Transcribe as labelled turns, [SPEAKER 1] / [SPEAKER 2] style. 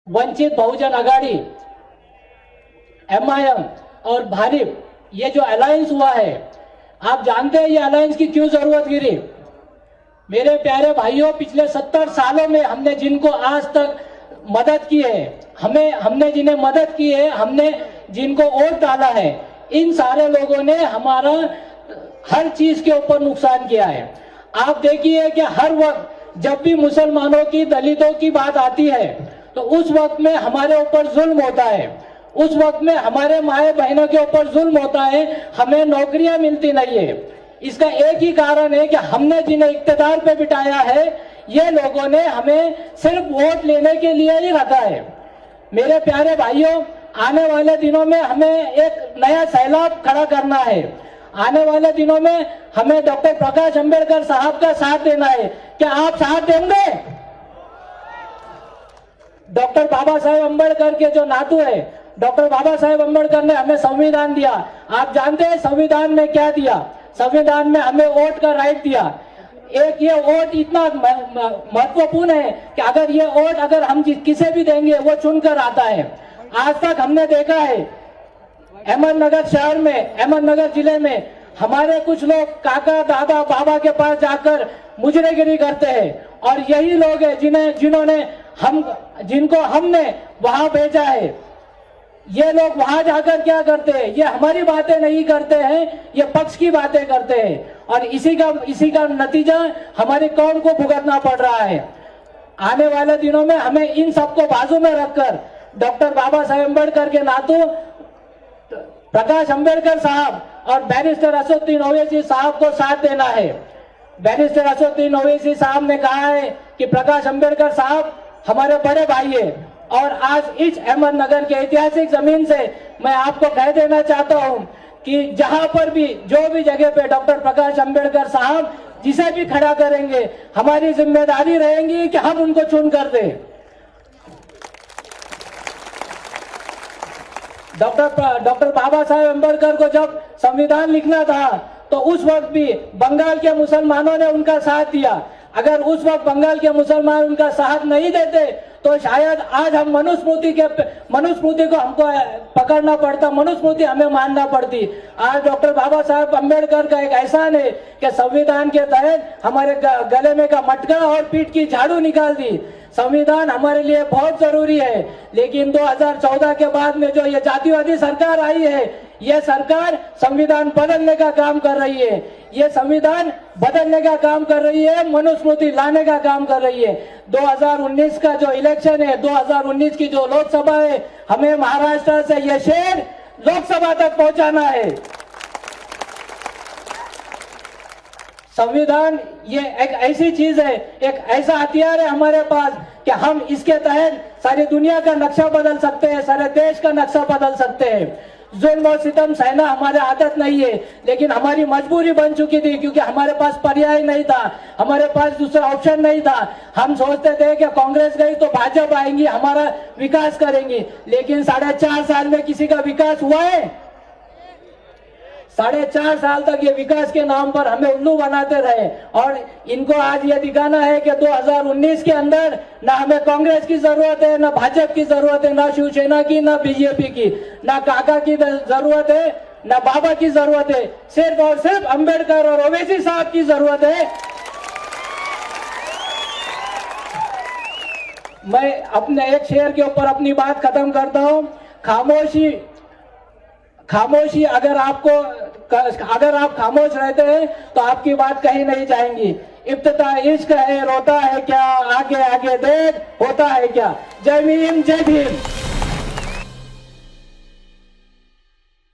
[SPEAKER 1] Vanchit Bahujan Aghadi, MIM और भारिप, ये जो अलायंस हुआ है, आप जानते हैं ये अलायंस की क्यों जरूरत गिरी? मेरे प्यारे भाइयों, पिछले 70 सालों में हमने जिनको आज तक मदद की है, हमने जिन्हें मदद की है, हमने जिनको वोट डाला है, इन सारे लोगों ने हमारा हर चीज के ऊपर नुकसान किया है। आप देखिए कि हर वक्त जब भी मुसलमानों की, दलितों की बात आती है तो उस वक्त में हमारे ऊपर जुल्म होता है, उस वक्त में हमारे माए बहनों के ऊपर जुल्म होता है, हमें नौकरियां मिलती नहीं है। इसका एक ही कारण है कि हमने जिन्हें इख्तियार पे बिठाया है, ये लोगों ने हमें सिर्फ वोट लेने के लिए ही रखा है। मेरे प्यारे भाइयों, आने वाले दिनों में हमें एक नया सैलाब खड़ा करना है। आने वाले दिनों में हमें डॉक्टर प्रकाश अंबेडकर साहब का साथ देना है। क्या आप साथ देंगे? डॉक्टर बाबा साहेब अंबेडकर के जो नातू है, डॉक्टर बाबा साहेब अंबेडकर ने हमें संविधान दिया। आप जानते हैं संविधान में क्या दिया? संविधान में हमें वोट का राइट दिया। एक ये वोट इतना महत्वपूर्ण है कि अगर ये वोट अगर हम किसे भी देंगे वो चुनकर आता है। आज तक हमने देखा है अहमदनगर शहर में, अहमदनगर जिले में हमारे कुछ लोग काका, दादा, बाबा के पास जाकर मुजरेगिरी करते हैं, और यही लोग हैं जिनको हमने वहां भेजा है। ये लोग वहां जाकर क्या करते हैं? ये हमारी बातें नहीं करते हैं, ये पक्ष की बातें करते हैं, और इसी का नतीजा हमारी कौम को भुगतना पड़ रहा है। आने वाले दिनों में हमें इन सबको बाजू में रखकर डॉक्टर बाबा साहेब अम्बेडकर के नातू प्रकाश अंबेडकर साहब और बैरिस्टर असदुद्दीन ओवैसी साहब को साथ देना है। बैरिस्टर असदुद्दीन ओवैसी साहब ने कहा है कि प्रकाश अंबेडकर साहब हमारे बड़े भाई है, और आज इस अहमदनगर के ऐतिहासिक जमीन से मैं आपको कह देना चाहता हूं कि जहां पर भी, जो भी जगह पे डॉक्टर प्रकाश अंबेडकर साहब जिसे भी खड़ा करेंगे, हमारी जिम्मेदारी रहेगी कि हम उनको चुन कर दें। डॉक्टर बाबा साहेब अंबेडकर को जब संविधान लिखना था तो उस वक्त भी बंगाल के मुसलमानों ने उनका साथ दिया। अगर उस वक्त बंगाल के मुसलमान उनका साथ नहीं देते तो शायद आज हम मनुस्मृति को हमको पकड़ना पड़ता, मनुस्मृति हमें मानना पड़ती। आज डॉक्टर बाबा साहेब अंबेडकर का एक एहसान है कि संविधान के तहत हमारे गले में का मटका और पीठ की झाड़ू निकाल दी। संविधान हमारे लिए बहुत जरूरी है, लेकिन 2014 के बाद में जो ये जातिवादी सरकार आई है, ये सरकार संविधान बदलने का काम कर रही है। ये संविधान बदलने का काम कर रही है, मनुस्मृति लाने का काम कर रही है। 2019 का जो इलेक्शन है, 2019 की जो लोकसभा है, हमें महाराष्ट्र से ये शेर लोकसभा तक पहुंचाना है। संविधान ये एक ऐसी चीज है, एक ऐसा हथियार है हमारे पास कि हम इसके तहत सारी दुनिया का नक्शा बदल सकते हैं, सारे देश का नक्शा बदल सकते हैं। जुल्म और सितम सहना हमारे आदत नहीं है, लेकिन हमारी मजबूरी बन चुकी थी, क्योंकि हमारे पास पर्याय नहीं था, हमारे पास दूसरा ऑप्शन नहीं था। हम सोचते थे कि कांग्रेस गई तो भाजपा आएंगी, हमारा विकास करेंगी, लेकिन 4.5 साल में किसी का विकास हुआ है? 4.5 साल तक ये विकास के नाम पर हमें उल्लू बनाते रहे, और इनको आज ये दिखाना है कि 2019 के अंदर ना हमें कांग्रेस की जरूरत है, ना भाजपा की जरूरत है, ना शिवसेना की, ना बीजेपी की, ना काका की जरूरत है, ना बाबा की जरूरत है। सिर्फ और सिर्फ अंबेडकर और ओवैसी साहब की जरूरत है। मैं अपने एक शेर के ऊपर अपनी बात खत्म करता हूं। खामोशी अगर आप खामोश रहते हैं तो आपकी बात कहीं नहीं जाएंगी। इब्तिदा इश्क है, रोता है क्या, आगे आगे देख, होता है क्या। जय भीम, जय भीम।